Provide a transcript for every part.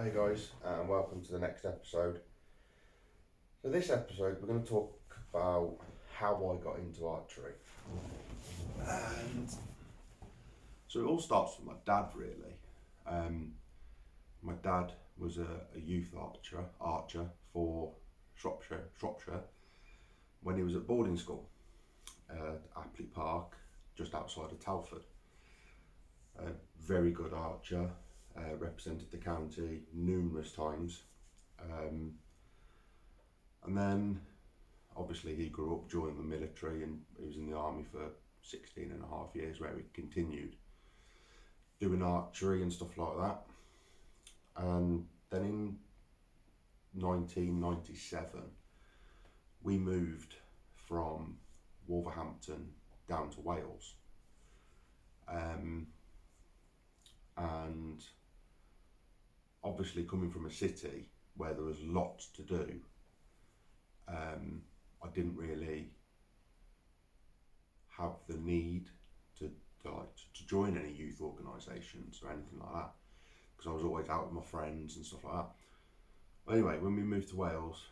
Hi guys, and welcome to the next episode. So this episode we're going to talk about how I got into archery. And so it all starts with my dad really. My dad was a youth archer for Shropshire when he was at boarding school at Apley Park, just outside of Telford. A very good archer, represented the county numerous times. And then obviously he grew up, joined the military, and he was in the army for 16 and a half years, where he continued doing archery and stuff like that. And then in 1997 we moved from Wolverhampton down to Wales, and obviously coming from a city where there was lots to do, I didn't really have the need to join any youth organisations or anything like that, because I was always out with my friends and stuff like that. But anyway, when we moved to Wales,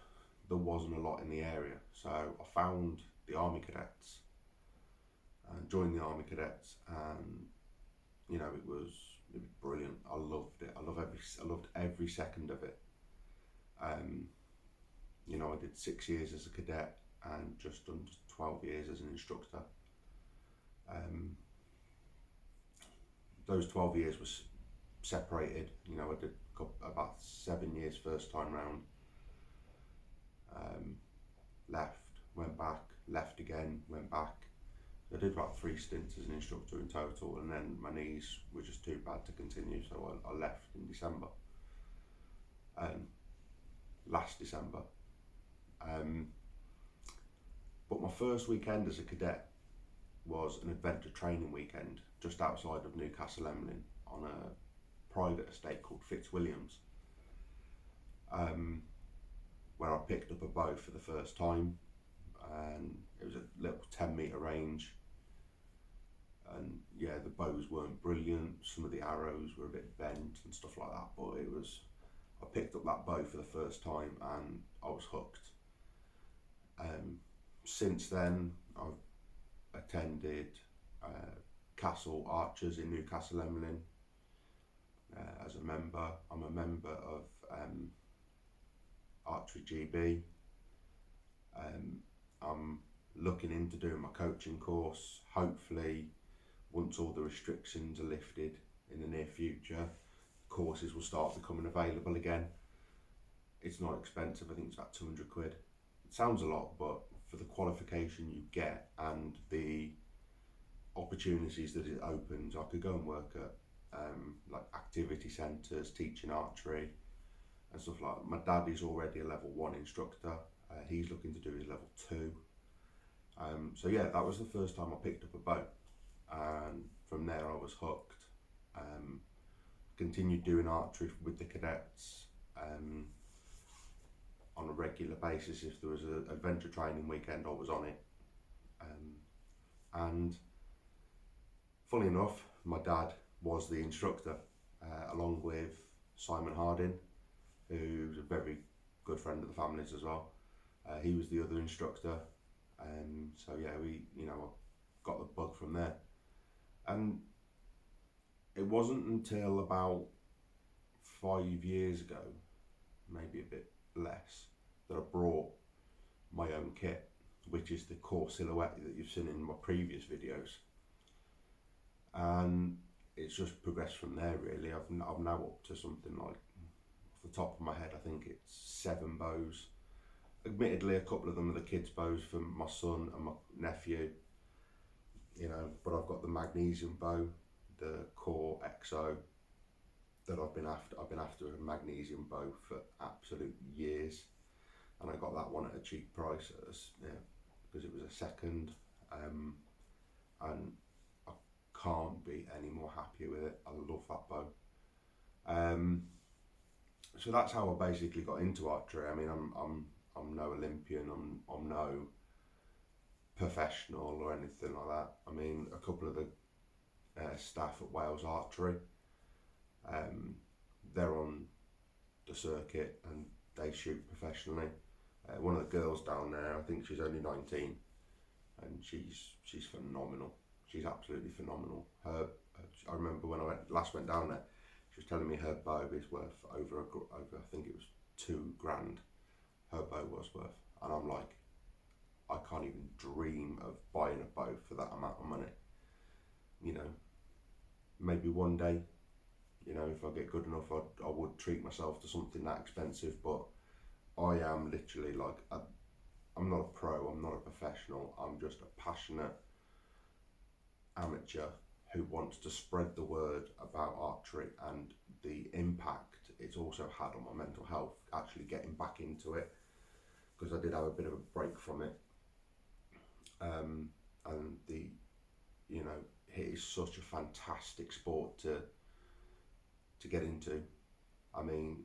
there wasn't a lot in the area, so I found the Army Cadets and joined the Army Cadets, and you know, it was brilliant. I loved it. I loved every second of it. You know, I did 6 years as a cadet and just under 12 years as an instructor. Those 12 years was separated. You know, I did about 7 years first time round. Left, went back, left again, went back. I did about 3 stints as an instructor in total, and then my knees were just too bad to continue, so I left in December. Last December. But my first weekend as a cadet was an adventure training weekend just outside of Newcastle Emlyn on a private estate called Fitzwilliams, where I picked up a bow for the first time, and it was a little 10-metre range. And yeah, the bows weren't brilliant, some of the arrows were a bit bent and stuff like that, but I picked up that bow for the first time and I was hooked. Since then I've attended Castle Archers in Newcastle Emlyn as a member. I'm a member of Archery GB. I'm looking into doing my coaching course. Hopefully, once all the restrictions are lifted in the near future, courses will start becoming available again. It's not expensive, I think it's about 200 quid. It sounds a lot, but for the qualification you get and the opportunities that it opens, I could go and work at like activity centres, teaching archery and stuff like that. My dad is already a level 1 instructor. He's looking to do his level 2. So yeah, that was the first time I picked up a bow, and from there I was hooked. Continued doing archery with the cadets on a regular basis. If there was an adventure training weekend, I was on it. And funny enough, my dad was the instructor, along with Simon Harding, who's a very good friend of the family's as well. He was the other instructor. So yeah, I got the bug from there. And it wasn't until about 5 years ago, maybe a bit less, that I brought my own kit, which is the core silhouette that you've seen in my previous videos. And it's just progressed from there really. I'm now up to something like, off the top of my head, I think it's 7 bows. Admittedly, a couple of them are the kids' bows for my son and my nephew, you know, but I've got the magnesium bow, the Core XO, that I've been after a magnesium bow for absolute years, and I got that one at a cheap price because it was a second, and I can't be any more happier with it. I love that bow. So that's how I basically got into archery. I mean, I'm no Olympian, I'm no professional or anything like that. I mean, a couple of the staff at Wales Archery, they're on the circuit and they shoot professionally. One of the girls down there, I think she's only 19, and she's phenomenal. She's absolutely phenomenal. I remember when I last went down there, she was telling me her bow is worth over I think it was £2,000. Her bow was worth, and I'm like, I can't even dream of buying a bow for that amount of money. You know, maybe one day, you know, if I get good enough, I would treat myself to something that expensive. But I am literally like, I'm not a pro, I'm not a professional, I'm just a passionate amateur who wants to spread the word about archery and the impact it's also had on my mental health, actually getting back into it, because I did have a bit of a break from it. And you know, it is such a fantastic sport to get into. I mean,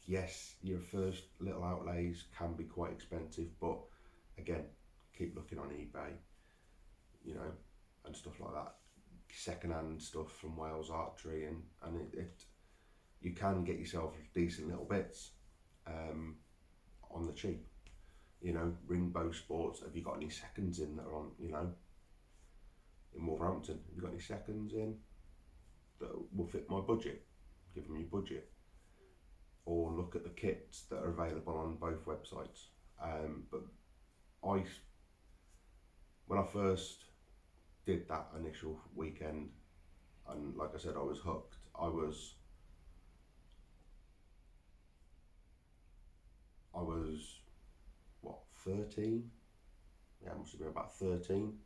yes, your first little outlays can be quite expensive, but again, keep looking on eBay, you know, and stuff like that. Second-hand stuff from Wales Archery, and it you can get yourself decent little bits on the cheap. You know, Ringbow Sports, have you got any seconds in that are on, you know, in Wolverhampton? Have you got any seconds in that will fit my budget? Give them your budget. Or look at the kits that are available on both websites. But when I first did that initial weekend, and like I said, I was hooked. I was what, 13? Yeah, I must have been about 13.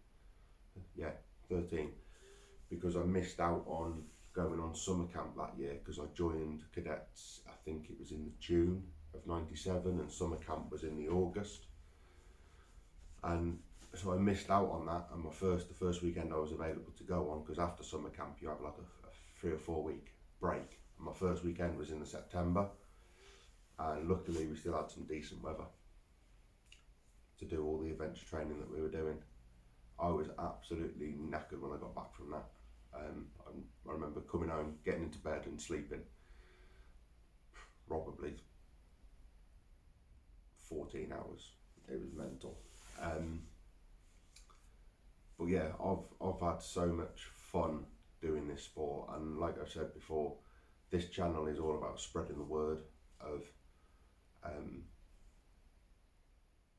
Yeah, 13. Because I missed out on going on summer camp that year, because I joined cadets, I think it was in the June of '97, and summer camp was in the August. And so I missed out on that, and the first weekend I was available to go on, because after summer camp you have like a 3 or 4 week break. And my first weekend was in the September, and luckily we still had some decent weather to do all the adventure training that we were doing. I was absolutely knackered when I got back from that. I remember coming home, getting into bed and sleeping probably 14 hours. It was mental. But yeah, I've had so much fun doing this sport, and like I said before, this channel is all about spreading the word of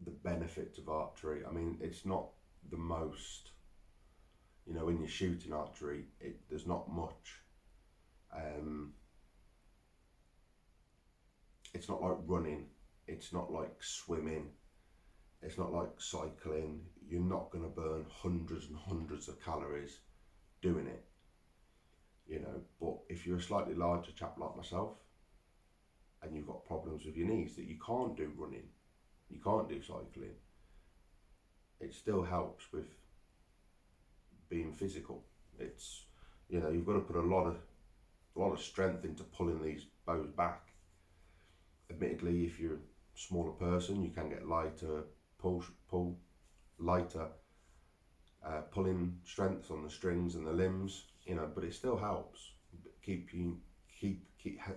the benefits of archery. I mean, it's not the most, you know, when you're shooting archery, there's not much. It's not like running, it's not like swimming, it's not like cycling. You're not going to burn hundreds and hundreds of calories doing it, you know. But if you're a slightly larger chap like myself, and you've got problems with your knees that you can't do running, you can't do cycling, it still helps with being physical. It's, you know, you've got to put a lot of strength into pulling these bows back. Admittedly, if you're a smaller person, you can get lighter pulling strength on the strings and the limbs, you know, but it still helps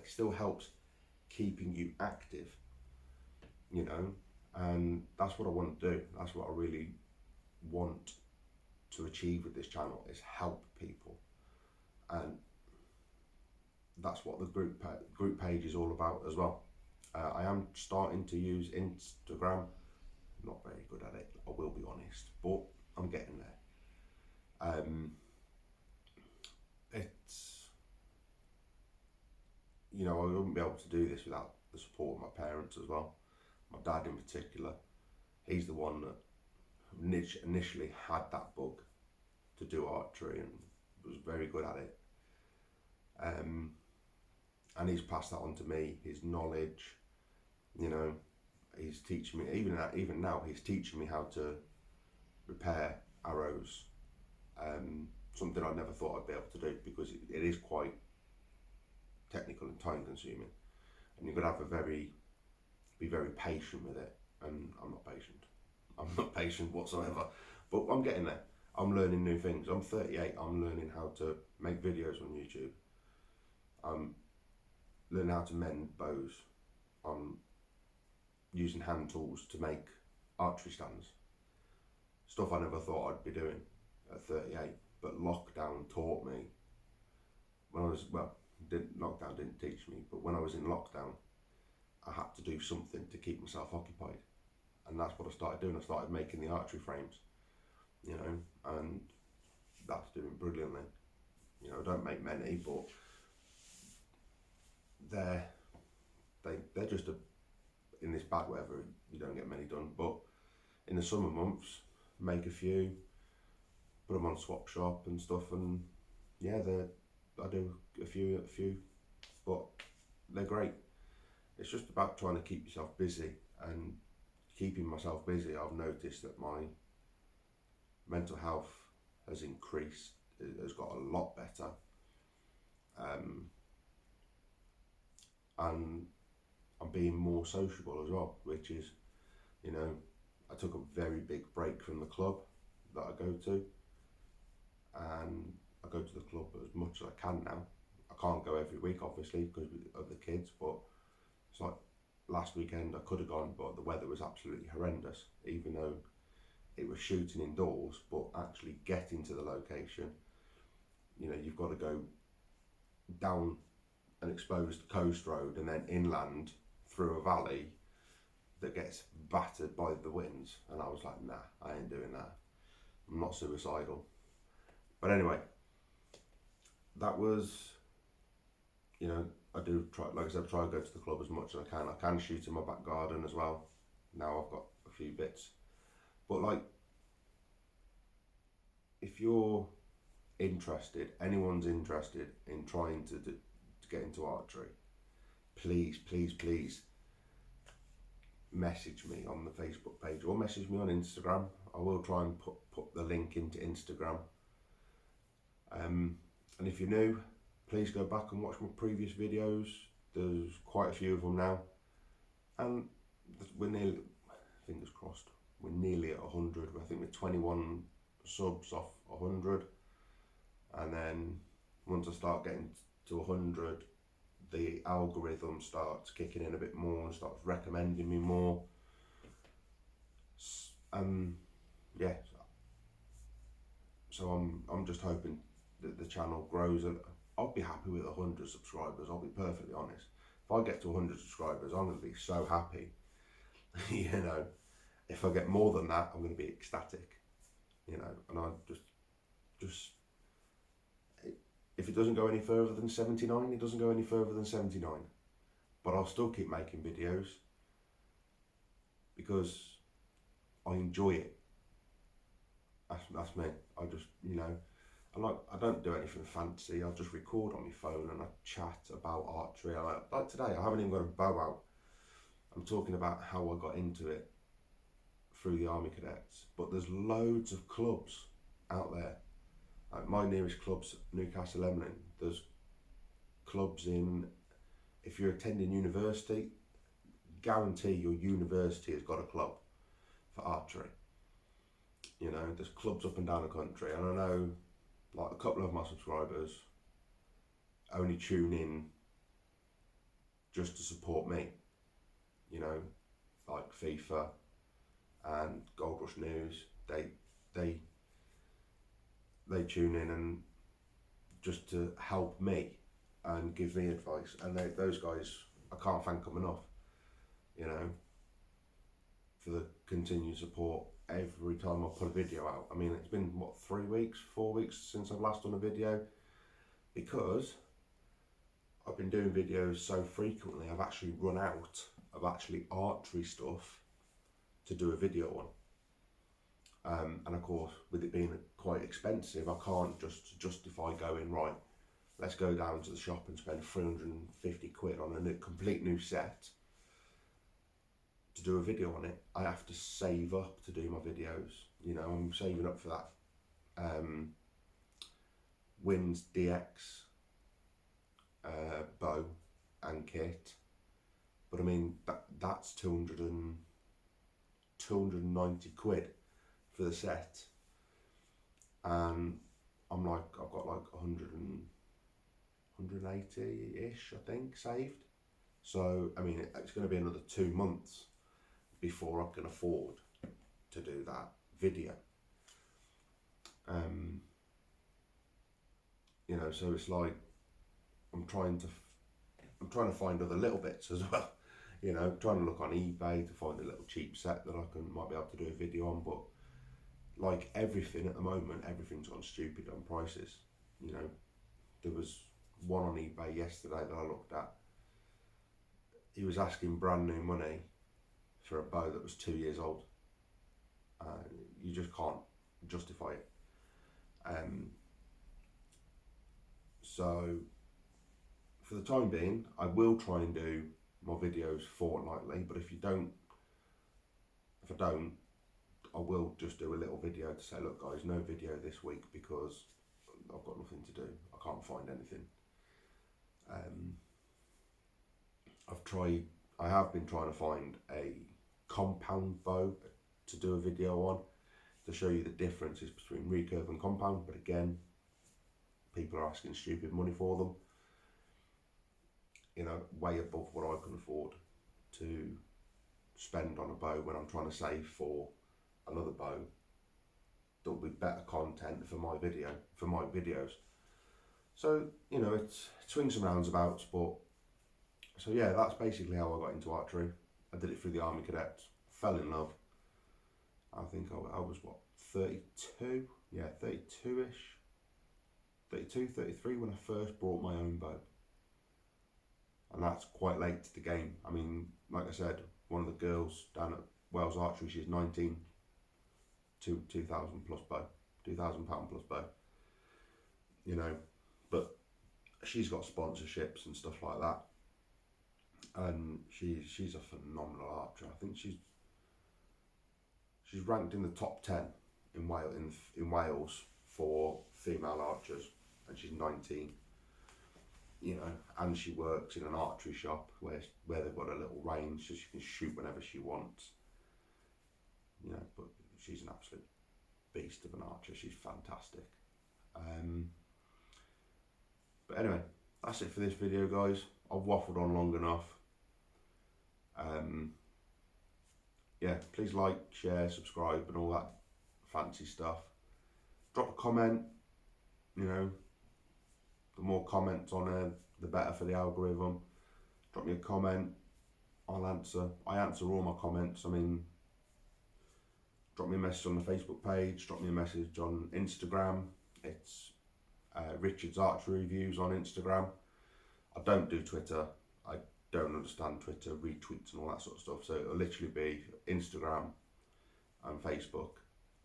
still helps keeping you active, you know. And that's what I want to do. That's what I really want to achieve with this channel, is help people. And that's what the group page is all about as well. I am starting to use Instagram. Not very good at it, I will be honest, but I'm getting there. It's, you know, I wouldn't be able to do this without the support of my parents as well. My dad in particular, he's the one that initially had that bug to do archery and was very good at it. And he's passed that on to me, his knowledge, you know. He's teaching me, even now, he's teaching me how to repair arrows. Something I never thought I'd be able to do, because it is quite technical and time consuming, and you've got to have be very patient with it. And I'm not patient whatsoever, but I'm getting there. I'm learning new things. I'm 38, I'm learning how to make videos on YouTube. learning how to mend bows on using hand tools to make archery stands. Stuff I never thought I'd be doing at 38, but lockdown taught me. When I was, lockdown didn't teach me, but when I was in lockdown, I had to do something to keep myself occupied. And that's what I started doing. I started making the archery frames, and that's doing brilliantly. I don't make many, but they're just in this bad weather, you don't get many done. But in the summer months, make a few, put them on swap shop and stuff, and yeah, I do a few, but they're great. It's just about trying to keep yourself busy, and keeping myself busy, I've noticed that my mental health has increased, has got a lot better, and I'm being more sociable as well, which is, I took a very big break from the club that I go to, and I go to the club as much as I can now. I can't go every week, obviously, because of the kids, but it's like last weekend I could have gone, but the weather was absolutely horrendous, even though it was shooting indoors. But actually getting to the location, you've got to go down an exposed coast road and then inland through a valley that gets battered by the winds, and I was like, nah, I ain't doing that. I'm not suicidal. But anyway, that was, I do try, like I said, try to go to the club as much as I can. I can shoot in my back garden as well. Now I've got a few bits. But like, if you're interested, anyone's interested in trying to get into archery, please message me on the Facebook page or message me on Instagram. I will try and put the link into Instagram. And if you're new, please go back and watch my previous videos. There's quite a few of them now, and we're nearly, fingers crossed, we're nearly at 100. I think we're 21 subs off 100, and then once I start getting to 100, the algorithm starts kicking in a bit more and starts recommending me more. Yeah, so I'm just hoping that the channel grows. I'll be happy with 100 subscribers, I'll be perfectly honest. If I get to 100 subscribers, I'm going to be so happy. If I get more than that, I'm going to be ecstatic. And I just if it doesn't go any further than 79, it doesn't go any further than 79. But I'll still keep making videos because I enjoy it. That's me. I just, I don't do anything fancy. I just record on my phone and I chat about archery. Like today, I haven't even got a bow out. I'm talking about how I got into it through the Army Cadets. But there's loads of clubs out there. Like my nearest club's Newcastle Emlyn. There's clubs in, if you're attending university, guarantee your university has got a club for archery. There's clubs up and down the country, and I know like a couple of my subscribers only tune in just to support me, like FIFA and Gold Rush News. They tune in and just to help me and give me advice, and those guys, I can't thank them enough, for the continued support every time I put a video out. I mean, it's been 4 weeks since I've last done a video, because I've been doing videos so frequently I've actually run out of actually archery stuff to do a video on. And of course, with it being quite expensive, I can't just justify going, right, let's go down to the shop and spend 350 quid on a complete new set to do a video on it. I have to save up to do my videos. I'm saving up for that Wins DX bow and kit, but I mean that's 290 quid for the set, and I'm like, I've got like 100 180-ish, I think, saved. So, I mean, it's going to be another 2 months before I can afford to do that video. You know, so it's like I'm trying to find other little bits as well. You know, trying to look on eBay to find a little cheap set that might be able to do a video on. But like everything at the moment, everything's gone stupid on prices. You know, there was one on eBay yesterday that I looked at. He was asking brand new money for a bow that was 2 years old. You just can't justify it. So for the time being, I will try and do my videos fortnightly, but if I don't, I will just do a little video to say, look guys, no video this week because I've got nothing to do. I can't find anything. I have been trying to find a compound bow to do a video on to show you the differences between recurve and compound, but again, people are asking stupid money for them. You know, way above what I can afford to spend on a bow when I'm trying to save for another bow that will be better content for my videos. So, you know, it swings and roundabouts, but so yeah, that's basically how I got into archery. I did it through the Army Cadets, fell in love. I think I was, what, 32? Yeah, 32-ish. 32, 33 when I first bought my own bow. And that's quite late to the game. I mean, like I said, one of the girls down at Wales Archery, she's 19, 2,000 plus bow, £2,000 plus bow. You know, but she's got sponsorships and stuff like that. And she's a phenomenal archer. I think she's ranked in the top 10 in Wales for female archers, and she's 19. You know, and she works in an archery shop where they've got a little range so she can shoot whenever she wants. You know, but she's an absolute beast of an archer. She's fantastic. But anyway, that's it for this video, guys. I've waffled on long enough. Yeah, please like, share, subscribe and all that fancy stuff. Drop a comment. You know, the more comments on there, the better for the algorithm. Drop me a comment, I'll answer. I answer all my comments. I mean, drop me a message on the Facebook page, drop me a message on Instagram. It's Richard's Archery Reviews on Instagram. I don't do Twitter. I don't understand Twitter, retweets and all that sort of stuff. So it'll literally be Instagram and Facebook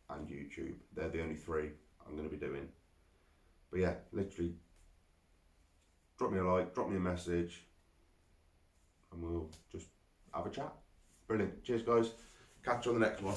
and YouTube. They're the only three I'm going to be doing. But yeah, literally drop me a like, drop me a message, and we'll just have a chat. Brilliant. Cheers, guys. Catch you on the next one.